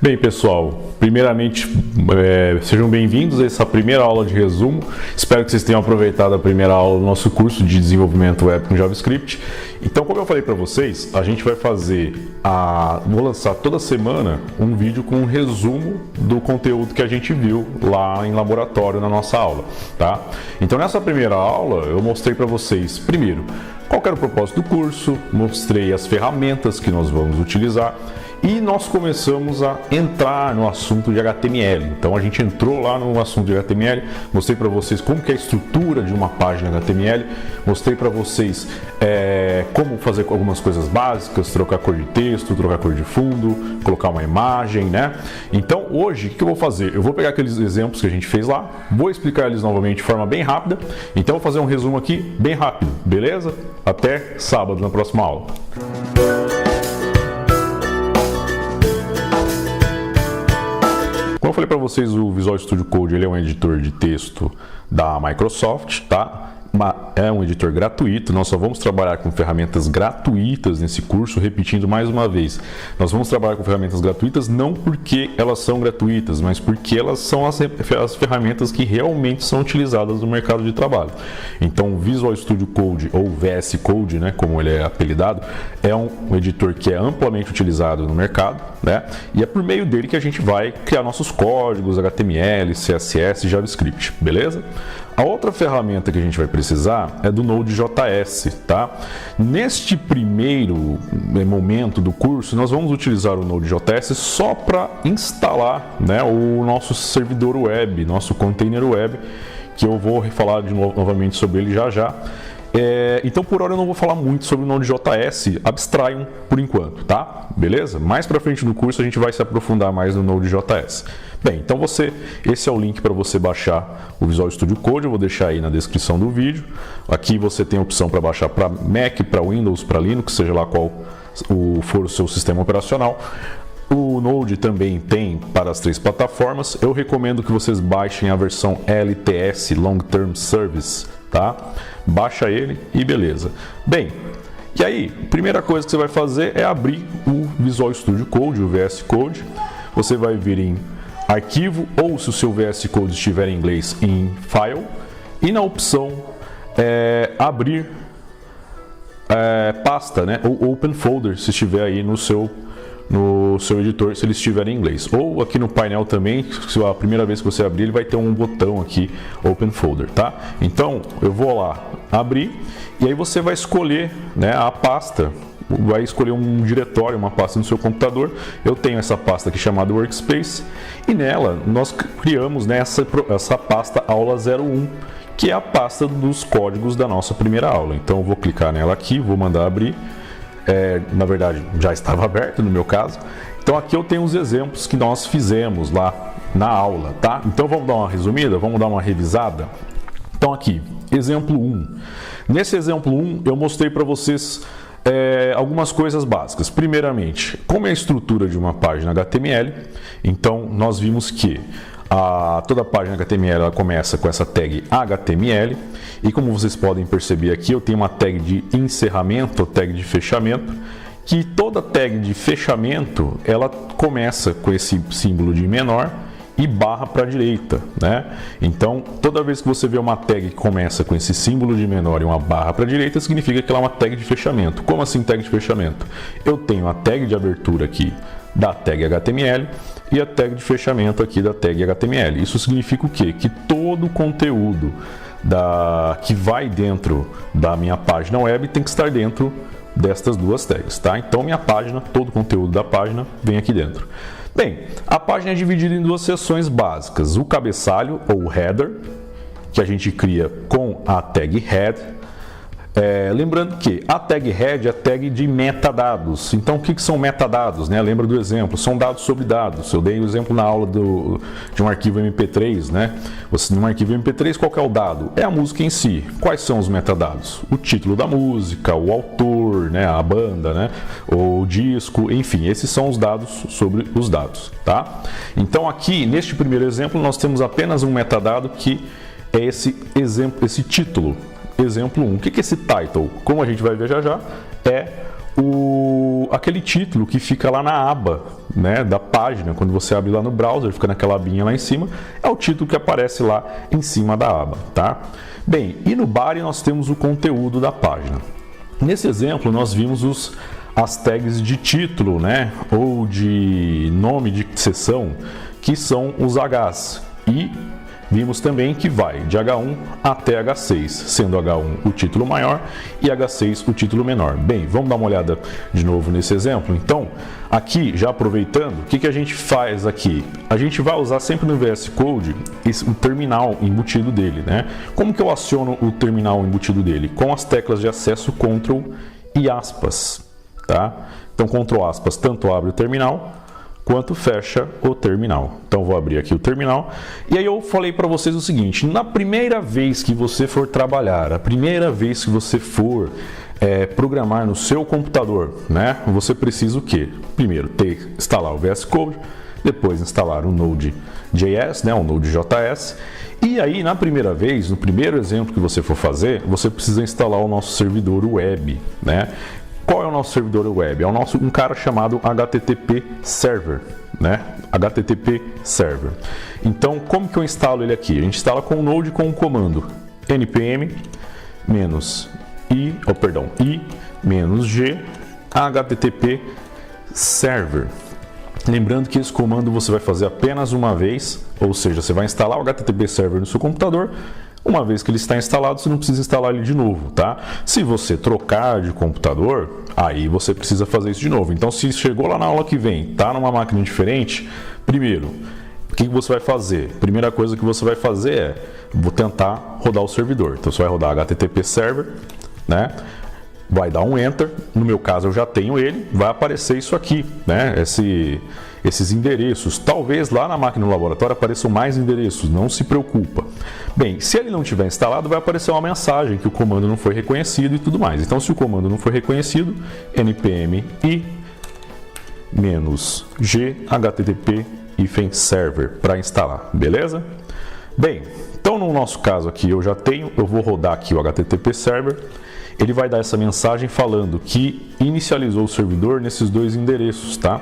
Bem, pessoal, primeiramente sejam bem-vindos a essa primeira aula de resumo. Espero que vocês tenham aproveitado a primeira aula do nosso curso de desenvolvimento web com JavaScript. Então, como eu falei para vocês, a gente vai vou lançar toda semana um vídeo com um resumo do conteúdo que a gente viu lá em laboratório na nossa aula, tá? Então, nessa primeira aula, eu mostrei para vocês, primeiro, qual era o propósito do curso, mostrei as ferramentas que nós vamos utilizar. E nós começamos a entrar no assunto de HTML. Então a gente entrou lá no assunto de HTML, mostrei para vocês como que é a estrutura de uma página HTML, mostrei para vocês como fazer algumas coisas básicas, trocar cor de texto, trocar cor de fundo, colocar uma imagem, né? Então hoje, o que eu vou fazer? Eu vou pegar aqueles exemplos que a gente fez lá, vou explicar eles novamente de forma bem rápida, então eu vou fazer um resumo aqui bem rápido, beleza? Até sábado na próxima aula. Como eu falei para vocês, o Visual Studio Code ele é um editor de texto da Microsoft, tá? É um editor gratuito, nós só vamos trabalhar com ferramentas gratuitas nesse curso, repetindo mais uma vez. Nós vamos trabalhar com ferramentas gratuitas não porque elas são gratuitas, mas porque elas são as ferramentas que realmente são utilizadas no mercado de trabalho. Então, o Visual Studio Code, ou VS Code, né, como ele é apelidado, é um editor que é amplamente utilizado no mercado, né? E é por meio dele que a gente vai criar nossos códigos, HTML, CSS, JavaScript, beleza? A outra ferramenta que a gente vai precisar é do Node.js, tá? Neste primeiro momento do curso, nós vamos utilizar o Node.js só para instalar, né, o nosso servidor web, nosso container web, que eu vou falar novamente sobre ele já. Então, por hora eu não vou falar muito sobre o Node.js, abstraiam por enquanto, tá? Beleza? Mais para frente no curso a gente vai se aprofundar mais no Node.js. Bem, então esse é o link para você baixar o Visual Studio Code, eu vou deixar aí na descrição do vídeo. Aqui você tem a opção para baixar para Mac, para Windows, para Linux, seja lá qual for o seu sistema operacional. O Node também tem para as 3 plataformas. Eu recomendo que vocês baixem a versão LTS, Long Term Service, tá? Baixa ele e beleza. Bem, e aí, primeira coisa que você vai fazer é abrir o Visual Studio Code, o VS Code. Você vai vir em Arquivo, ou se o seu VS Code estiver em inglês, em File, e na opção abrir pasta, né? Ou Open Folder, se estiver aí no seu editor, se ele estiver em inglês. Ou aqui no painel também, se a primeira vez que você abrir, ele vai ter um botão aqui, Open Folder, tá? Então, eu vou lá abrir, e aí você vai escolher, né, a pasta, vai escolher um diretório, uma pasta no seu computador. Eu tenho essa pasta aqui chamada Workspace, e nela nós criamos, né, essa pasta Aula 01, que é a pasta dos códigos da nossa primeira aula. Então, eu vou clicar nela aqui, vou mandar abrir. Na verdade, já estava aberto no meu caso. Então aqui eu tenho os exemplos que nós fizemos lá na aula, tá? Então vamos dar uma resumida, vamos dar uma revisada. Então aqui, exemplo 1. Nesse exemplo 1 eu mostrei para vocês algumas coisas básicas. Primeiramente, como é a estrutura de uma página HTML. Então nós vimos que toda a página HTML ela começa com essa tag HTML, e como vocês podem perceber aqui, eu tenho uma tag de encerramento, tag de fechamento, que toda tag de fechamento ela começa com esse símbolo de menor e barra para a direita, né? Então, toda vez que você vê uma tag que começa com esse símbolo de menor e uma barra para a direita, significa que ela é uma tag de fechamento. Como assim tag de fechamento? Eu tenho a tag de abertura aqui da tag HTML e a tag de fechamento aqui da tag HTML. Isso significa o quê? Que todo o conteúdo que vai dentro da minha página web tem que estar dentro destas duas tags, tá? Então minha página, todo o conteúdo da página vem aqui dentro. Bem, a página é dividida em 2 seções básicas: o cabeçalho ou header, que a gente cria com a tag head. Lembrando que a tag head é a tag de metadados. Então, o que são metadados, né? Lembra do exemplo? São dados sobre dados. Eu dei o exemplo na aula de um arquivo MP3, né? Num arquivo MP3, qual que é o dado? É a música em si. Quais são os metadados? O título da música, o autor, né? A banda, né? O disco, enfim, esses são os dados sobre os dados, tá? Então, aqui, neste primeiro exemplo, nós temos apenas um metadado que é esse exemplo, esse título. Exemplo 1. O que é esse title? Como a gente vai ver já, é aquele título que fica lá na aba, né, da página. Quando você abre lá no browser, fica naquela abinha lá em cima, é o título que aparece lá em cima da aba, tá? Bem, e no body nós temos o conteúdo da página. Nesse exemplo nós vimos as tags de título, né, ou de nome de seção, que são os Hs, e vimos também que vai de H1 até H6, sendo H1 o título maior e H6 o título menor. Bem, vamos dar uma olhada de novo nesse exemplo. Então, aqui, já aproveitando, o que a gente faz aqui? A gente vai usar sempre no VS Code o terminal embutido dele, né? Como que eu aciono o terminal embutido dele? Com as teclas de acesso Ctrl e aspas, tá? Então, Ctrl aspas tanto abre o terminal quanto fecha o terminal. Então vou abrir aqui o terminal. E aí eu falei para vocês o seguinte: na primeira vez que você for trabalhar, a primeira vez que você for programar no seu computador, né, você precisa o quê? Primeiro instalar o VS Code, depois instalar o Node.js, né, o Node.js. E aí na primeira vez, no primeiro exemplo que você for fazer, você precisa instalar o nosso servidor web, né? Qual é o nosso servidor web? É um cara chamado HTTP Server, né? HTTP Server. Então, como que eu instalo ele aqui? A gente instala com o Node com o comando npm -g HTTP Server. Lembrando que esse comando você vai fazer apenas uma vez, ou seja, você vai instalar o HTTP Server no seu computador. Uma vez que ele está instalado, você não precisa instalar ele de novo, tá? Se você trocar de computador, aí você precisa fazer isso de novo. Então, se chegou lá na aula que vem, tá numa máquina diferente, primeiro, o que você vai fazer? Primeira coisa que você vai fazer vou tentar rodar o servidor. Então, você vai rodar HTTP Server, né? Vai dar um Enter. No meu caso, eu já tenho ele. Vai aparecer isso aqui, né? Esses endereços. Talvez lá na máquina no laboratório apareçam mais endereços, não se preocupa. Bem, se ele não tiver instalado, vai aparecer uma mensagem que o comando não foi reconhecido e tudo mais. Então, se o comando não foi reconhecido, npm -g HTTP Server para instalar, beleza? Bem, então no nosso caso aqui eu vou rodar aqui o HTTP Server. Ele vai dar essa mensagem falando que inicializou o servidor nesses dois endereços, tá?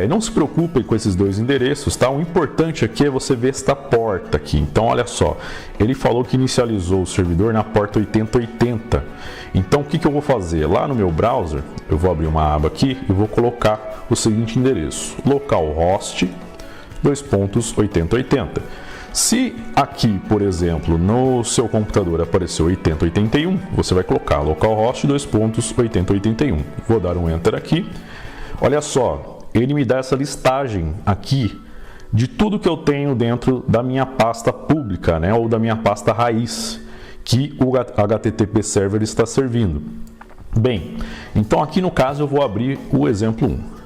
Não se preocupem com esses dois endereços, tá? O importante aqui é você ver esta porta aqui. Então, olha só, ele falou que inicializou o servidor na porta 8080. Então, o que eu vou fazer? Lá no meu browser, eu vou abrir uma aba aqui e vou colocar o seguinte endereço: localhost 2.8080. Se aqui, por exemplo, no seu computador apareceu 8081, você vai colocar localhost 2.8081. Vou dar um Enter aqui. Olha só, ele me dá essa listagem aqui de tudo que eu tenho dentro da minha pasta pública, né, ou da minha pasta raiz, que o HTTP Server está servindo. Bem, então aqui no caso eu vou abrir o exemplo 1.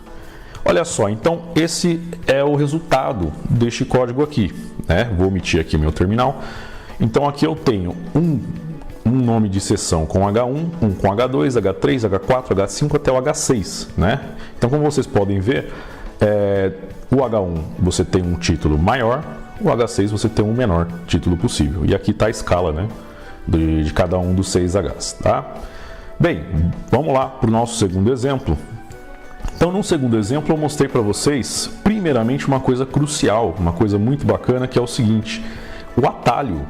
Olha só, então esse é o resultado deste código aqui, né? Vou omitir aqui meu terminal. Então aqui eu tenho um nome de seção com H1, um com H2, H3, H4, H5 até o H6, né? Então, como vocês podem ver, o H1 você tem um título maior, o H6 você tem um menor título possível. E aqui está a escala, né, de cada um dos 6 Hs, tá? Bem, vamos lá para o nosso segundo exemplo. Então, no segundo exemplo, eu mostrei para vocês, primeiramente, uma coisa crucial, uma coisa muito bacana, que é o seguinte: o atalho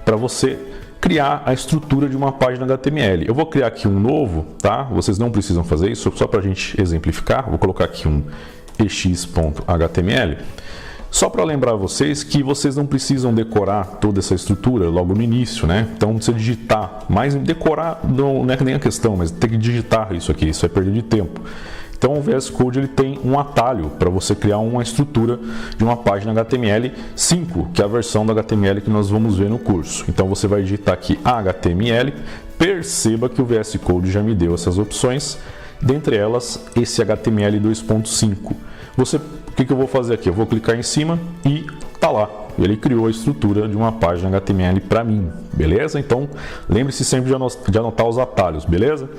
para você criar a estrutura de uma página HTML. Eu vou criar aqui um novo, tá? Vocês não precisam fazer isso, só para a gente exemplificar. Vou colocar aqui um ex.html. Só para lembrar vocês que vocês não precisam decorar toda essa estrutura logo no início, né? Então, você digitar, mas decorar não é nem a questão, mas tem que digitar isso aqui, isso é perda de tempo. Então, o VS Code ele tem um atalho para você criar uma estrutura de uma página HTML5, que é a versão do HTML que nós vamos ver no curso. Então, você vai digitar aqui HTML. Perceba que o VS Code já me deu essas opções, dentre elas esse HTML 2.5. O que eu vou fazer aqui? Eu vou clicar em cima e tá lá. Ele criou a estrutura de uma página HTML para mim, beleza? Então, lembre-se sempre de anotar os atalhos, beleza?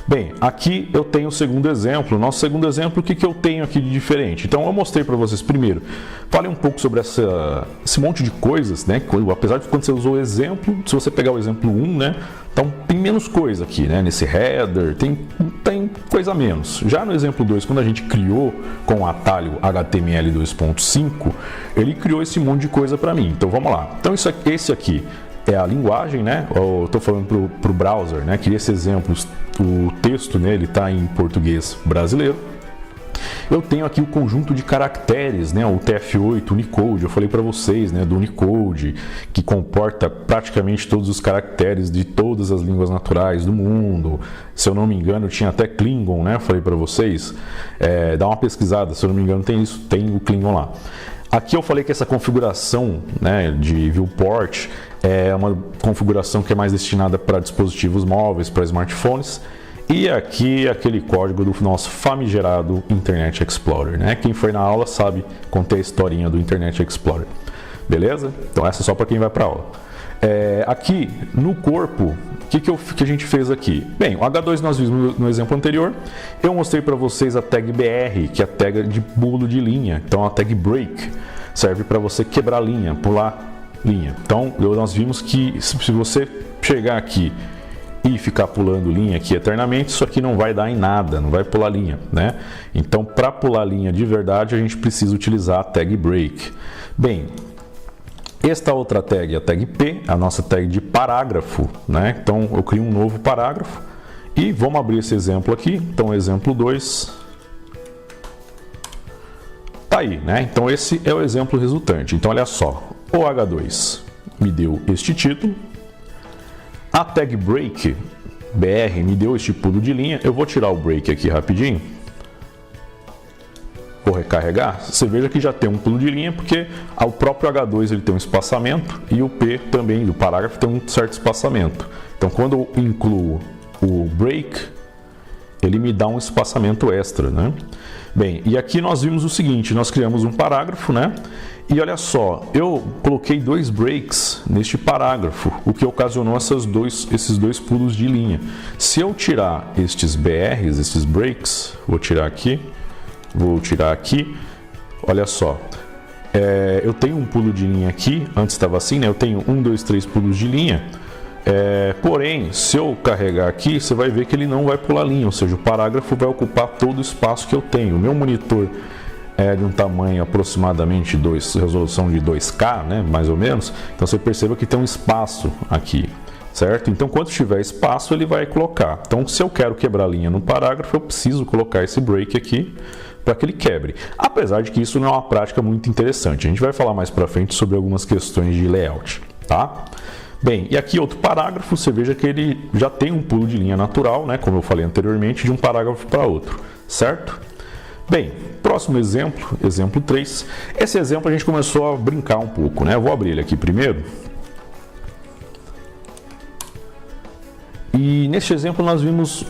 Bem, aqui eu tenho o segundo exemplo. Nosso segundo exemplo, o que eu tenho aqui de diferente? Então, eu mostrei para vocês primeiro. Falei um pouco sobre esse monte de coisas, né? Apesar de quando você usou o exemplo, se você pegar o exemplo 1, né? Então, tem menos coisa aqui, né? Nesse header, tem coisa a menos. Já no exemplo 2, quando a gente criou com o atalho HTML 2.5, ele criou esse monte de coisa para mim. Então vamos lá. Então esse aqui é a linguagem, né? Eu estou falando para o browser, né? Que esse exemplo, o texto nele está em português brasileiro. Eu tenho aqui o conjunto de caracteres, né, o TF8, Unicode, eu falei para vocês, né, do Unicode, que comporta praticamente todos os caracteres de todas as línguas naturais do mundo. Se eu não me engano, tinha até Klingon, né, eu falei para vocês. Dá uma pesquisada, se eu não me engano, tem isso, tem o Klingon lá. Aqui eu falei que essa configuração, né, de viewport é uma configuração que é mais destinada para dispositivos móveis, para smartphones. E aqui aquele código do nosso famigerado Internet Explorer, né? Quem foi na aula sabe, contei a historinha do Internet Explorer. Beleza? Então essa é só para quem vai para a aula. Aqui no corpo, o que a gente fez aqui? Bem, o H2 nós vimos no exemplo anterior. Eu mostrei para vocês a tag BR, que é a tag de pulo de linha. Então a tag break serve para você quebrar linha, pular linha. Então nós vimos que se você chegar aqui e ficar pulando linha aqui eternamente, isso aqui não vai dar em nada, não vai pular linha, né? Então, para pular linha de verdade, a gente precisa utilizar a tag break. Bem, esta outra tag, a tag P, a nossa tag de parágrafo, né? Então, eu crio um novo parágrafo e vamos abrir esse exemplo aqui. Então, exemplo 2. Tá aí, né? Então, esse é o exemplo resultante. Então, olha só, o H2 me deu este título. A tag break BR me deu este pulo de linha. Eu vou tirar o break aqui rapidinho. Vou recarregar. Você veja que já tem um pulo de linha, porque o próprio H2 ele tem um espaçamento e o P também, do parágrafo, tem um certo espaçamento. Então, quando eu incluo o break, ele me dá um espaçamento extra, né? Bem, e aqui nós vimos o seguinte, nós criamos um parágrafo, né? E olha só, eu coloquei 2 breaks neste parágrafo, o que ocasionou esses dois pulos de linha. Se eu tirar estes BRs, esses breaks, vou tirar aqui, olha só. Eu tenho um pulo de linha aqui, antes estava assim, né? Eu tenho 1, 2, 3 pulos de linha. Porém, se eu carregar aqui, você vai ver que ele não vai pular linha, ou seja, o parágrafo vai ocupar todo o espaço que eu tenho. O meu monitor é de um tamanho aproximadamente resolução de 2K, né, mais ou menos. Então você perceba que tem um espaço aqui, certo? Então quando tiver espaço ele vai colocar. Então se eu quero quebrar a linha no parágrafo, eu preciso colocar esse break aqui para que ele quebre. Apesar de que isso não é uma prática muito interessante. A gente vai falar mais para frente sobre algumas questões de layout, tá? Bem, e aqui outro parágrafo, você veja que ele já tem um pulo de linha natural, né, como eu falei anteriormente, de um parágrafo para outro, certo? Bem, próximo exemplo, exemplo 3. Esse exemplo a gente começou a brincar um pouco, né? Eu vou abrir ele aqui primeiro. E neste exemplo nós vimos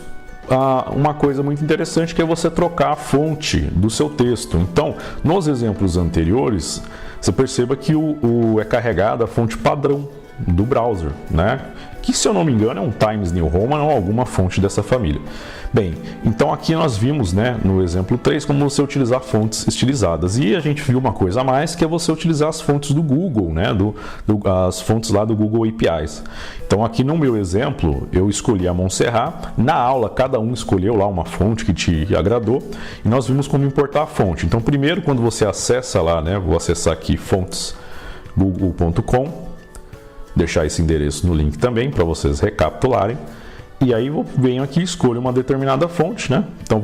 uma coisa muito interessante, que é você trocar a fonte do seu texto. Então, nos exemplos anteriores, você perceba que é carregada a fonte padrão do browser, né? Que, se eu não me engano, é um Times New Roman ou alguma fonte dessa família. Bem, então aqui nós vimos, né, no exemplo 3, como você utilizar fontes estilizadas. E a gente viu uma coisa a mais, que é você utilizar as fontes do Google, né, as fontes lá do Google APIs. Então aqui no meu exemplo, eu escolhi a Montserrat. Na aula, cada um escolheu lá uma fonte que te agradou. E nós vimos como importar a fonte. Então primeiro, quando você acessa lá, né, vou acessar aqui fontesgoogle.com. Deixar esse endereço no link também, para vocês recapitularem. E aí eu venho aqui e escolho uma determinada fonte, né? Então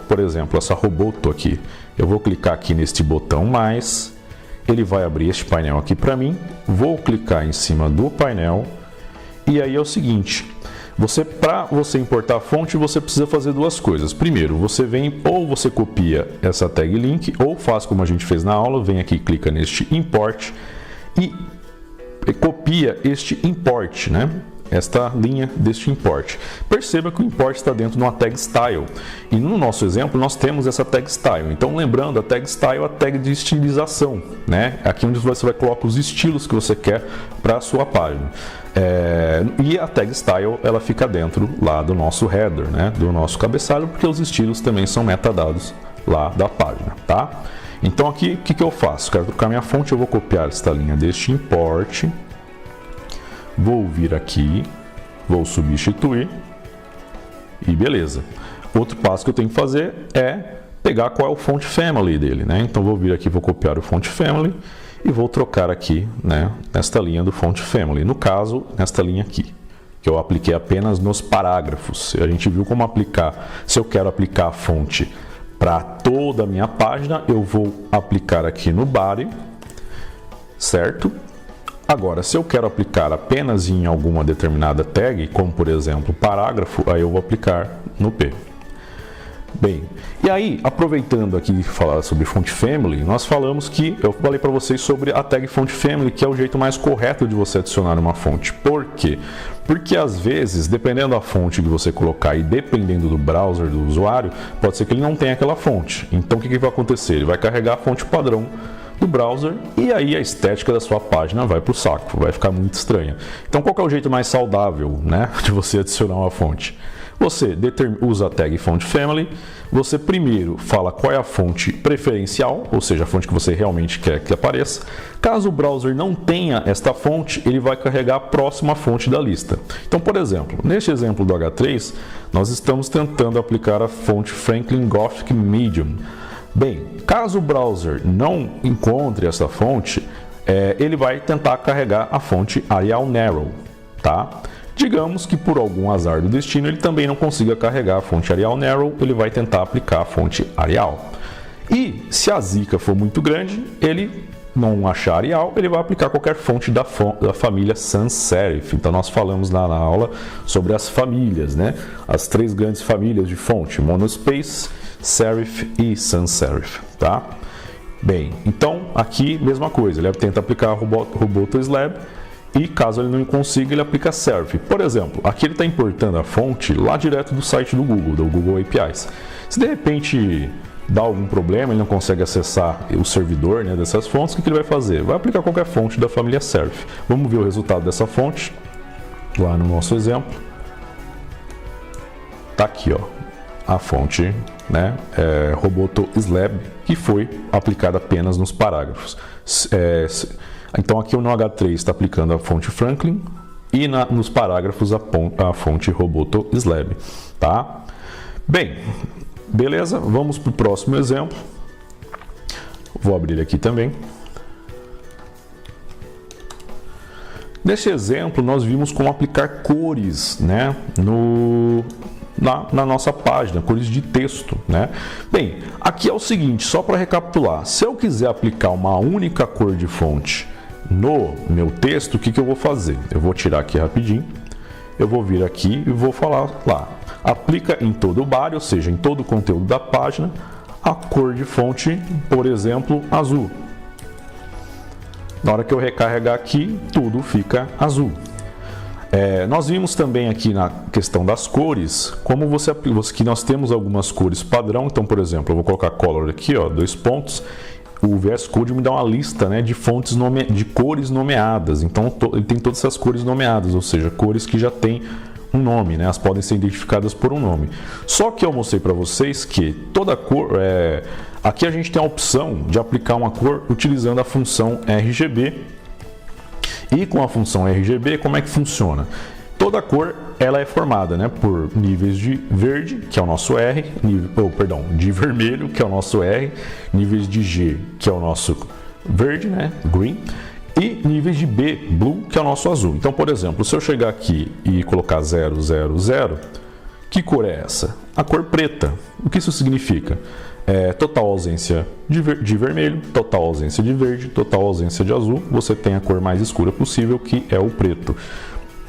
por exemplo, essa Roboto aqui. Eu vou clicar aqui neste botão mais. Ele vai abrir este painel aqui para mim. Vou clicar em cima do painel. E aí é o seguinte. Para você importar a fonte, você precisa fazer duas coisas. Primeiro, você vem ou você copia essa tag link, ou faz como a gente fez na aula. Vem aqui, clica neste import e copia este import, né? Esta linha deste import. Perceba que o import está dentro de uma tag style. E no nosso exemplo nós temos essa tag style. Então, lembrando, a tag style é a tag de estilização, né? Aqui onde você vai colocar os estilos que você quer para a sua página. E a tag style ela fica dentro lá do nosso header, né? Do nosso cabeçalho, porque os estilos também são metadados lá da página, tá? Então aqui, o que eu faço? Quero trocar minha fonte, eu vou copiar esta linha deste import, vou vir aqui, vou substituir e beleza. Outro passo que eu tenho que fazer é pegar qual é o font family dele, né? Então vou vir aqui, vou copiar o font family e vou trocar aqui, né, nesta linha do font family. No caso, nesta linha aqui, que eu apliquei apenas nos parágrafos. A gente viu como aplicar. Se eu quero aplicar a fonte para toda a minha página, eu vou aplicar aqui no body, certo? Agora, se eu quero aplicar apenas em alguma determinada tag, como por exemplo parágrafo, aí eu vou aplicar no P. Bem, e aí, aproveitando aqui falar sobre font family, nós falamos que, eu falei para vocês sobre a tag font family, que é o jeito mais correto de você adicionar uma fonte. Por quê? Porque às vezes, dependendo da fonte que você colocar e dependendo do browser do usuário, pode ser que ele não tenha aquela fonte. Então o que vai acontecer? Ele vai carregar a fonte padrão do browser e aí a estética da sua página vai para o saco, vai ficar muito estranha. Então qual que é o jeito mais saudável, né, de você adicionar uma fonte? Você usa a tag font family, você primeiro fala qual é a fonte preferencial, ou seja, a fonte que você realmente quer que apareça. Caso o browser não tenha esta fonte, ele vai carregar a próxima fonte da lista. Então, por exemplo, neste exemplo do H3, nós estamos tentando aplicar a fonte Franklin Gothic Medium. Bem, caso o browser não encontre essa fonte, ele vai tentar carregar a fonte Arial Narrow, tá? Digamos que por algum azar do destino ele também não consiga carregar a fonte Arial Narrow, ele vai tentar aplicar a fonte Arial. E se a zica for muito grande, ele não achar Arial, ele vai aplicar qualquer fonte da família sans serif. Então nós falamos na aula sobre as famílias, né? As três grandes famílias de fonte, monospace, serif e sans serif, tá? Bem, então aqui mesma coisa, ele tenta aplicar Roboto Slab. E caso ele não consiga, ele aplica serif. Por exemplo, aqui ele está importando a fonte lá direto do site do Google APIs. Se de repente dá algum problema, ele não consegue acessar o servidor, né, dessas fontes, o que ele vai fazer? Vai aplicar qualquer fonte da família serif. Vamos ver o resultado dessa fonte lá no nosso exemplo. Tá aqui, ó, a fonte, né, Roboto Slab, que foi aplicada apenas nos parágrafos. Então aqui no H3 está aplicando a fonte Franklin e nos parágrafos a fonte Roboto Slab, tá? Bem, beleza, vamos para o próximo exemplo. Vou abrir aqui também. Nesse exemplo nós vimos como aplicar cores, né, na nossa página, cores de texto, né? Bem, aqui é o seguinte, só para recapitular, se eu quiser aplicar uma única cor de fonte no meu texto, o que eu vou fazer? Eu vou tirar aqui rapidinho, eu vou vir aqui e vou falar lá, aplica em todo o body, ou seja, em todo o conteúdo da página, a cor de fonte, por exemplo, azul. Na hora que eu recarregar aqui, tudo fica azul. Nós vimos também aqui na questão das cores, como que nós temos algumas cores padrão. Então, por exemplo, eu vou colocar color aqui, ó, 2 pontos. O VS Code me dá uma lista, né, de fontes de cores nomeadas. Então, ele tem todas essas cores nomeadas, ou seja, cores que já têm um nome, né? Elas podem ser identificadas por um nome. Só que eu mostrei para vocês que toda cor, aqui a gente tem a opção de aplicar uma cor utilizando a função RGB. E com a função RGB, como é que funciona? Toda cor ela é formada, né, por níveis de verde, que é o nosso R, de vermelho, que é o nosso R, níveis de G, que é o nosso verde, né, green, e níveis de B, blue, que é o nosso azul. Então, por exemplo, se eu chegar aqui e colocar 000, que cor é essa? A cor preta. O que isso significa? Total ausência de vermelho, total ausência de verde, total ausência de azul. Você tem a cor mais escura possível, que é o preto.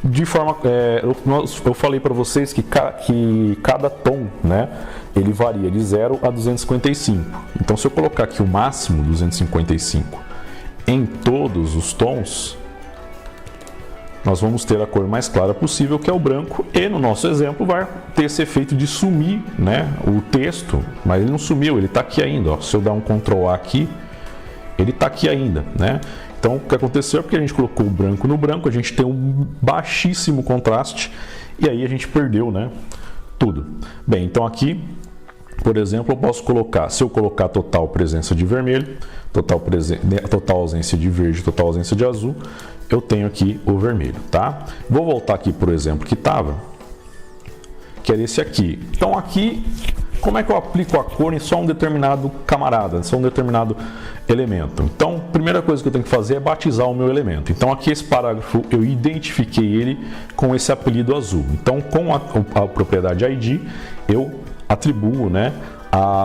De forma, eu falei para vocês que cada tom, né, ele varia de 0 a 255. Então, se eu colocar aqui o máximo 255 em todos os tons, nós vamos ter a cor mais clara possível, que é o branco, e no nosso exemplo vai ter esse efeito de sumir, né, o texto, mas ele não sumiu, ele está aqui ainda. Ó. Se eu dar um Ctrl A aqui, ele está aqui ainda, né? Então, o que aconteceu é porque a gente colocou o branco no branco, a gente tem um baixíssimo contraste e aí a gente perdeu, né, tudo. Bem, então aqui, por exemplo, eu posso colocar, se eu colocar total presença de vermelho, total ausência de verde, total ausência de azul, eu tenho aqui o vermelho, tá? Vou voltar aqui para o exemplo que que é esse aqui. Então aqui, como é que eu aplico a cor em só um determinado camarada, só um determinado elemento? Então, a primeira coisa que eu tenho que fazer é batizar o meu elemento. Então aqui esse parágrafo eu identifiquei ele com esse apelido azul. Então com a propriedade ID eu atribuo, né,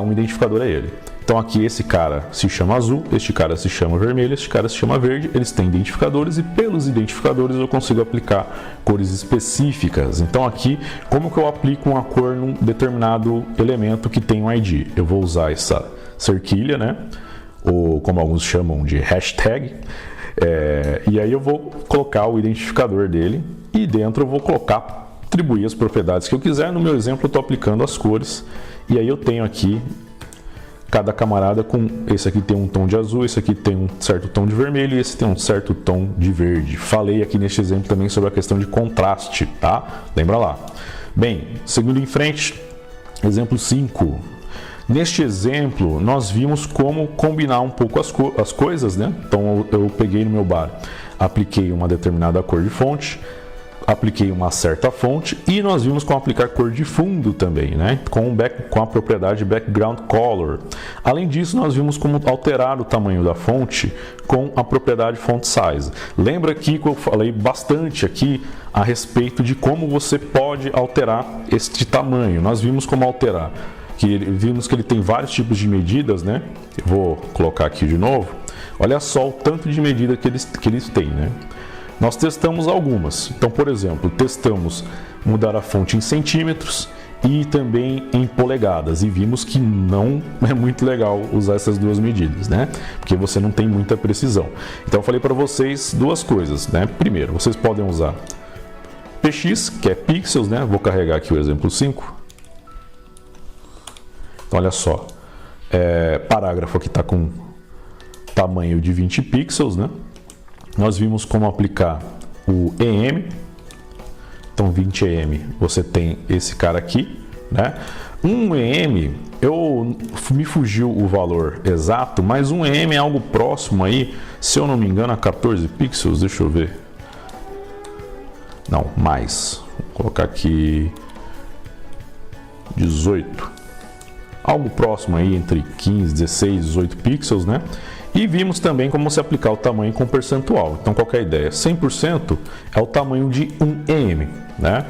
um identificador a ele. Então aqui esse cara se chama azul, este cara se chama vermelho, este cara se chama verde, eles têm identificadores e pelos identificadores eu consigo aplicar cores específicas. Então aqui, como que eu aplico uma cor num determinado elemento que tem um ID? Eu vou usar essa cerquilha, né? Ou como alguns chamam de hashtag, e aí eu vou colocar o identificador dele e dentro eu vou colocar, atribuir as propriedades que eu quiser. No meu exemplo eu estou aplicando as cores e aí eu tenho aqui cada camarada com, esse aqui tem um tom de azul, esse aqui tem um certo tom de vermelho e esse tem um certo tom de verde. Falei aqui neste exemplo também sobre a questão de contraste, tá? Lembra lá. Bem, seguindo em frente, exemplo 5. Neste exemplo, nós vimos como combinar um pouco as coisas, né? Então eu peguei no meu bar, apliquei uma determinada cor de fonte, apliquei uma certa fonte e nós vimos como aplicar cor de fundo também, né? Com a propriedade background color. Além disso, nós vimos como alterar o tamanho da fonte com a propriedade font size. Lembra aqui que eu falei bastante aqui a respeito de como você pode alterar este tamanho. Nós vimos como alterar, vimos que ele tem vários tipos de medidas, né? Eu vou colocar aqui de novo. Olha só o tanto de medida que eles têm, né? Nós testamos algumas. Então, por exemplo, testamos mudar a fonte em centímetros e também em polegadas. E vimos que não é muito legal usar essas duas medidas, né? Porque você não tem muita precisão. Então, eu falei para vocês duas coisas, né? Primeiro, vocês podem usar px, que é pixels, né? Vou carregar aqui o exemplo 5. Então, olha só. Parágrafo aqui está com tamanho de 20 pixels, né? Nós vimos como aplicar o EM. Então 20 EM, você tem esse cara aqui, né? Um EM, me fugiu o valor exato, mas um EM é algo próximo aí, se eu não me engano, a 14 pixels, deixa eu ver. Não, mais. Vou colocar aqui 18. Algo próximo aí entre 15, 16, 18 pixels, né? E vimos também como se aplicar o tamanho com percentual. Então, qual que é a ideia? 100% é o tamanho de 1 EM, né?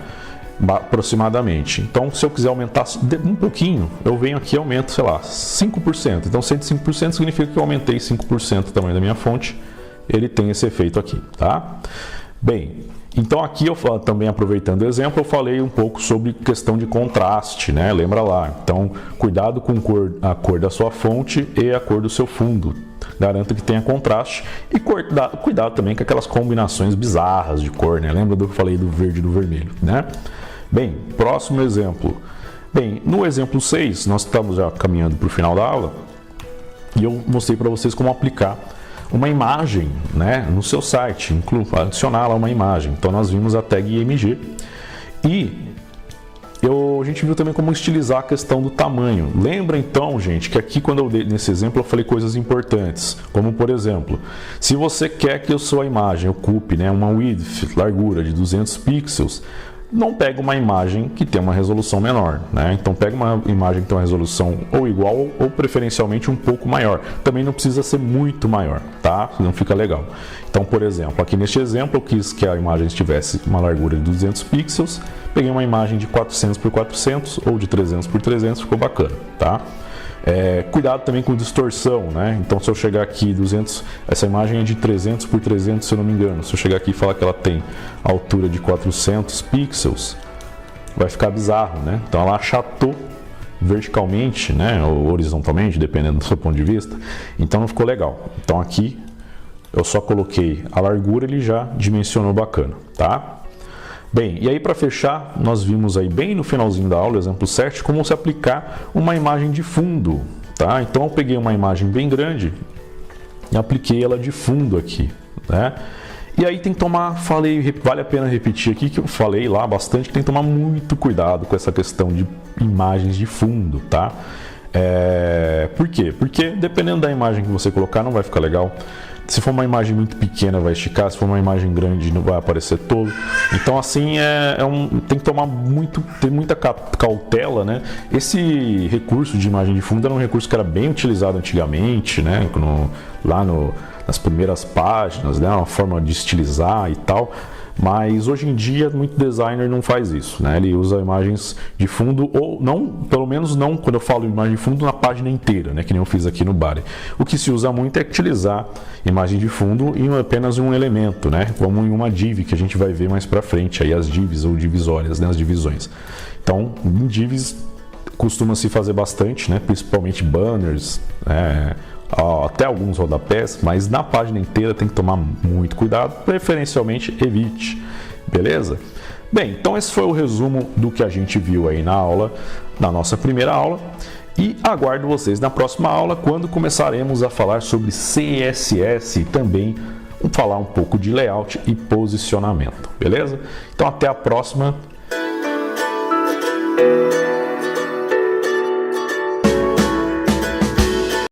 Aproximadamente. Então, se eu quiser aumentar um pouquinho, eu venho aqui e aumento, sei lá, 5%. Então, 105% significa que eu aumentei 5% o tamanho da minha fonte. Ele tem esse efeito aqui, tá? Bem, então aqui eu também, aproveitando o exemplo, eu falei um pouco sobre questão de contraste, né? Lembra lá. Então, cuidado com a cor da sua fonte e a cor do seu fundo. Garanta que tenha contraste e cuidado também com aquelas combinações bizarras de cor, né? Lembra do que eu falei do verde e do vermelho, né? Bem, próximo exemplo. Bem, no exemplo 6, nós estamos já caminhando para o final da aula e eu mostrei para vocês como aplicar uma imagem, né, no seu site, adicionar lá uma imagem. Então nós vimos a tag IMG e a gente viu também como estilizar a questão do tamanho. Lembra então, gente, que aqui quando eu dei nesse exemplo eu falei coisas importantes, como por exemplo, se você quer que a sua imagem ocupe, né, uma width, largura de 200 pixels, não pega uma imagem que tem uma resolução menor, né? Então pega uma imagem que tem uma resolução ou igual ou preferencialmente um pouco maior. Também não precisa ser muito maior, tá? Não fica legal. Então, por exemplo, aqui neste exemplo eu quis que a imagem tivesse uma largura de 200 pixels, peguei uma imagem de 400 por 400 ou de 300 por 300, ficou bacana, tá? Cuidado também com distorção, né? Então se eu chegar aqui 200, essa imagem é de 300 por 300, se eu não me engano. Se eu chegar aqui e falar que ela tem altura de 400 pixels, vai ficar bizarro, né? Então ela achatou verticalmente, né? Ou horizontalmente, dependendo do seu ponto de vista. Então não ficou legal. Então aqui eu só coloquei a largura, ele já dimensionou bacana, tá? Bem, e aí para fechar, nós vimos aí bem no finalzinho da aula, exemplo 7, como se aplicar uma imagem de fundo, tá? Então eu peguei uma imagem bem grande e apliquei ela de fundo aqui, né? E aí tem que tomar, vale a pena repetir aqui que eu falei lá bastante, que tem que tomar muito cuidado com essa questão de imagens de fundo, tá? Por quê? Porque dependendo da imagem que você colocar não vai ficar legal. Se for uma imagem muito pequena vai esticar, se for uma imagem grande não vai aparecer todo. Então assim tem que tomar ter muita cautela, né? Esse recurso de imagem de fundo era um recurso que era bem utilizado antigamente, né? Nas primeiras páginas, né? Uma forma de estilizar e tal. Mas hoje em dia muito designer não faz isso, né? Ele usa imagens de fundo, ou não, pelo menos não quando eu falo imagem de fundo na página inteira, né? Que nem eu fiz aqui no Body. O que se usa muito é utilizar imagem de fundo em apenas um elemento, né? Como em uma div que a gente vai ver mais para frente, aí as divs ou divisórias, né? As divisões. Então, em divs costuma se fazer bastante, né? Principalmente banners, né? Até alguns rodapés, mas na página inteira tem que tomar muito cuidado, preferencialmente evite, beleza? Bem, então esse foi o resumo do que a gente viu aí na nossa primeira aula, e aguardo vocês na próxima aula, quando começaremos a falar sobre CSS e também falar um pouco de layout e posicionamento, beleza? Então até a próxima.